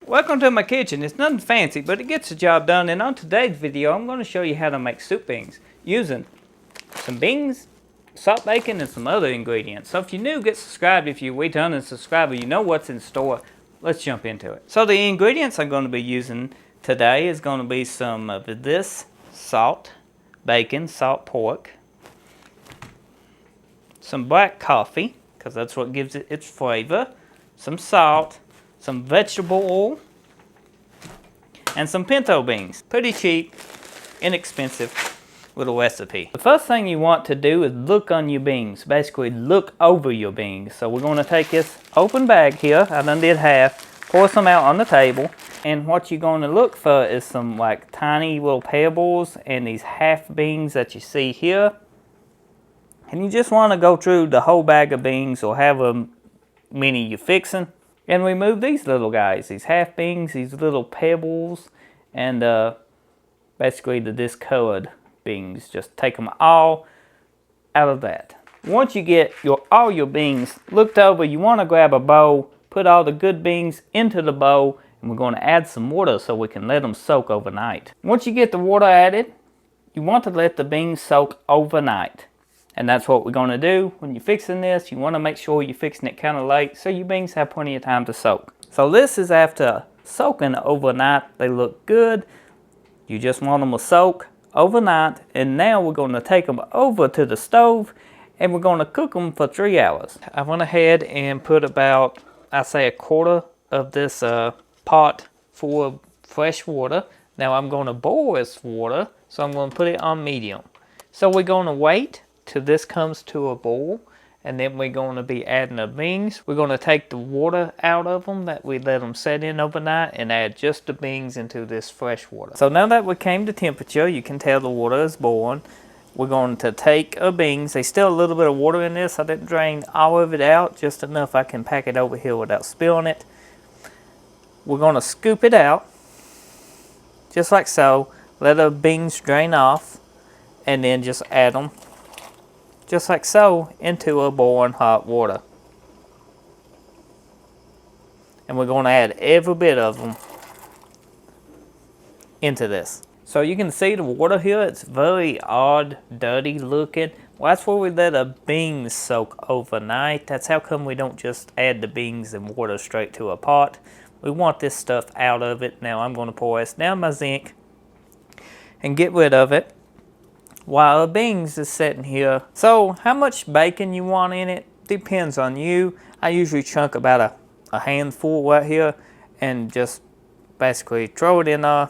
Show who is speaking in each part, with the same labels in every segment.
Speaker 1: Welcome to my kitchen. It's nothing fancy, but it gets the job done. And on today's video, I'm going to show you how to make soup beans using some beans, salt, bacon, and some other ingredients. So if you're new, get subscribed. If you're way done and subscriber, you know what's in store. Let's jump into it. So the ingredients I'm going to be using today is going to be some of this salt, bacon, salt pork, some black coffee, because that's what gives it its flavor, some salt, some vegetable oil, and some pinto beans. Pretty cheap, inexpensive little recipe. The first thing you want to do is look on your beans. Basically, look over your beans. So we're going to take this open bag here. I done did half. Pour some out on the table. And what you're going to look for is some like tiny little pebbles and these half beans that you see here. And you just want to go through the whole bag of beans or however many you're fixing. And remove these little guys, these half beans, these little pebbles, and basically the discolored beans. Just take them all out of that. Once you get all your beans looked over, you want to grab a bowl, put all the good beans into the bowl, and we're going to add some water so we can let them soak overnight. Once you get the water added, you want to let the beans soak overnight. And that's what we're going to do when you're fixing this. You want to make sure you're fixing it kind of late so your beans have plenty of time to soak. So this is after soaking overnight. They look good. You just want them to soak overnight. And now we're going to take them over to the stove and we're going to cook them for 3 hours. I went ahead and put about, I say, a quarter of this pot full of fresh water. Now I'm going to boil this water, so I'm going to put it on medium. So we're going to wait till this comes to a boil, and then we're going to be adding the beans. We're going to take the water out of them that we let them set in overnight and add just the beans into this fresh water. So now that we came to temperature, you can tell the water is boiling. We're going to take our beans. There's still a little bit of water in this. I didn't drain all of it out, just enough I can pack it over here without spilling it. We're going to scoop it out, just like so. Let the beans drain off, and then just add them just like so into a boiling hot water. And we're going to add every bit of them into this. So you can see the water here, it's very odd, dirty looking. Well, that's where we let the beans soak overnight. That's how come we don't just add the beans and water straight to a pot. We want this stuff out of it. Now I'm going to pour this down my zinc and get rid of it while the beans is sitting here. So how much bacon you want in it depends on you. I usually chunk about a handful right here and just basically throw it in there.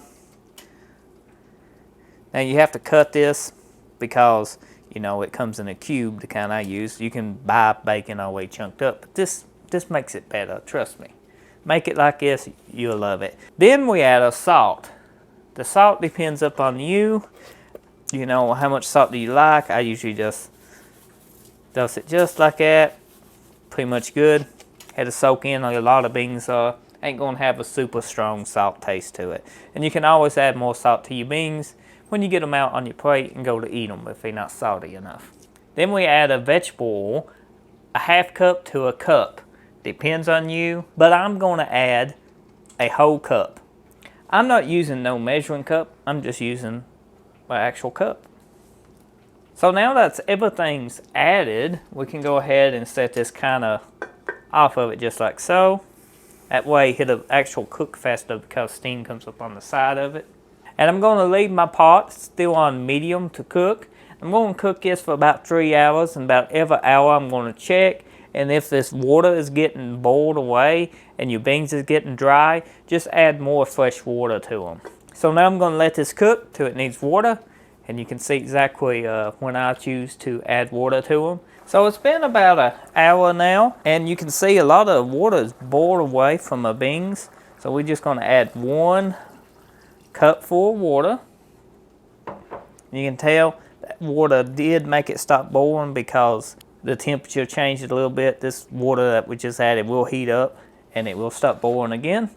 Speaker 1: Now you have to cut this because you know it comes in a cube, the kind I use. You can buy bacon all the way chunked up, but this makes it better, trust me. Make it like this, you'll love it. Then we add a salt. The salt depends upon you. You know, how much salt do you like? I usually just dose it just like that. Pretty much good. Had to soak in like a lot of beans ain't gonna have a super strong salt taste to it. And you can always add more salt to your beans when you get them out on your plate and go to eat them if they're not salty enough. Then we add a vegetable oil, a half cup to a cup. Depends on you, but I'm gonna add a whole cup. I'm not using no measuring cup, I'm just using my actual cup. So now that's everything's added, we can go ahead and set this kind of off of it just like so. That way it'll actually cook faster because steam comes up on the side of it. And I'm going to leave my pot still on medium to cook. I'm going to cook this for about 3 hours, and about every hour I'm going to check. And if this water is getting boiled away and your beans is getting dry, just add more fresh water to them. So now I'm going to let this cook till it needs water, and you can see exactly when I choose to add water to them. So it's been about an hour now, and you can see a lot of water is boiled away from the beans. So we're just going to add 1 cup full of water. You can tell that water did make it stop boiling because the temperature changed a little bit. This water that we just added will heat up and it will stop boiling again.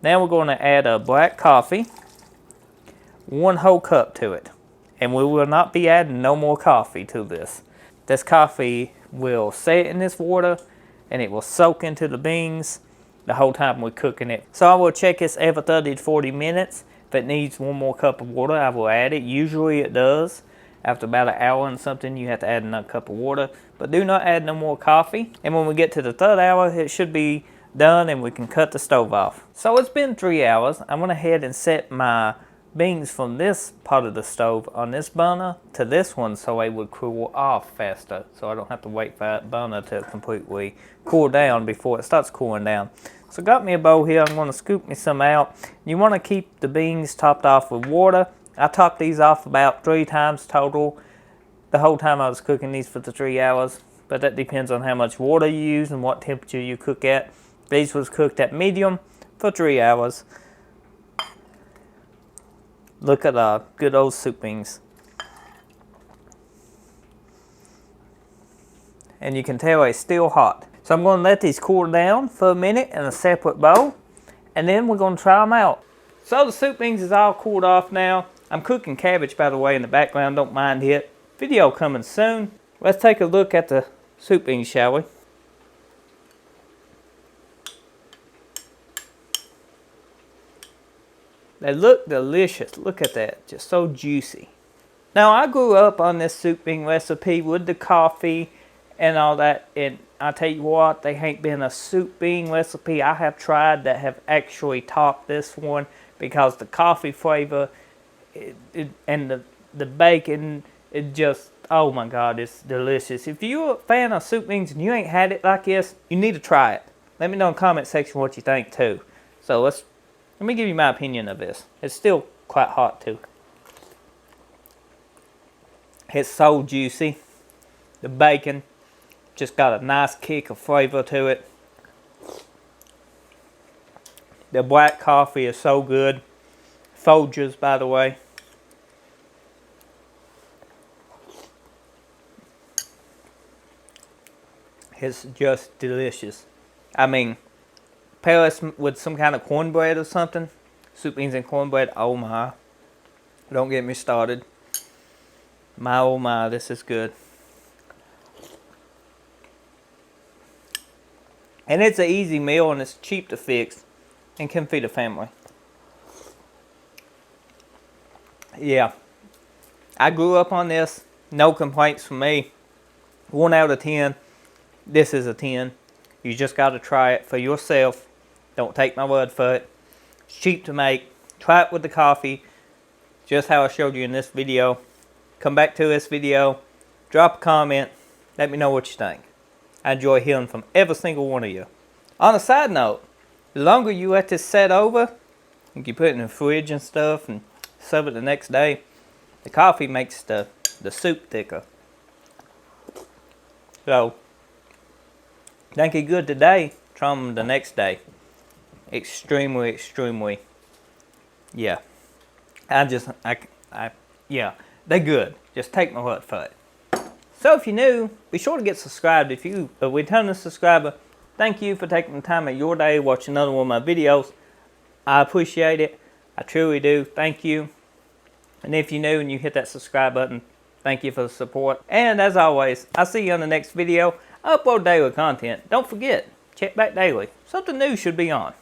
Speaker 1: Now we're going to add a black coffee, 1 whole cup to it. And we will not be adding no more coffee to this. This coffee will set in this water and it will soak into the beans the whole time we're cooking it. So I will check this every 30 to 40 minutes. If it needs one more cup of water, I will add it. Usually it does. After about an hour and something, you have to add another cup of water. But do not add no more coffee. And when we get to the third hour, it should be done and we can cut the stove off. So it's been 3 hours. I went ahead and set my beans from this part of the stove on this burner to this one so they would cool off faster. So I don't have to wait for that burner to completely cool down before it starts cooling down. So got me a bowl here. I'm going to scoop me some out. You want to keep the beans topped off with water. I topped these off about 3 times total the whole time I was cooking these for the 3 hours. But that depends on how much water you use and what temperature you cook at. These was cooked at medium for 3 hours. Look at good old soup beans. And you can tell it's still hot. So I'm going to let these cool down for a minute in a separate bowl. And then we're going to try them out. So the soup beans is all cooled off now. I'm cooking cabbage, by the way, in the background. Don't mind it. Video coming soon. Let's take a look at the soup beans, shall we? They look delicious. Look at that. Just so juicy. Now, I grew up on this soup bean recipe with the coffee and all that. And I tell you what, there ain't been a soup bean recipe I have tried that have actually topped this one. Because the coffee flavor and the bacon, it just, oh my God, it's delicious. If you're a fan of soup beans and you ain't had it like this, you need to try it. Let me know in the comment section what you think too. So let me give you my opinion of this. It's still quite hot too. It's so juicy. The bacon just got a nice kick of flavor to it. The black coffee is so good. Folgers, by the way. It's just delicious. I mean, pair this with some kind of cornbread or something. Soup beans and cornbread. Oh my. Don't get me started. My oh my, this is good. And it's an easy meal and it's cheap to fix. And can feed a family. Yeah. I grew up on this. No complaints from me. 1 out of 10. This is a 10. You just got to try it for yourself. Don't take my word for it. It's cheap to make. Try it with the coffee. Just how I showed you in this video. Come back to this video. Drop a comment. Let me know what you think. I enjoy hearing from every single one of you. On a side note, the longer you let this set over, you can put it in the fridge and stuff and serve it the next day. The coffee makes the soup thicker. So, think it good today, try them the next day. Extremely, extremely. Yeah. Yeah, they're good. Just take my word for it. So if you're new, be sure to get subscribed. If you are a returning subscriber, thank you for taking the time of your day watching another one of my videos. I appreciate it. I truly do. Thank you. And if you're new and you hit that subscribe button, thank you for the support. And as always, I'll see you on the next video. I upload daily content. Don't forget, check back daily. Something new should be on.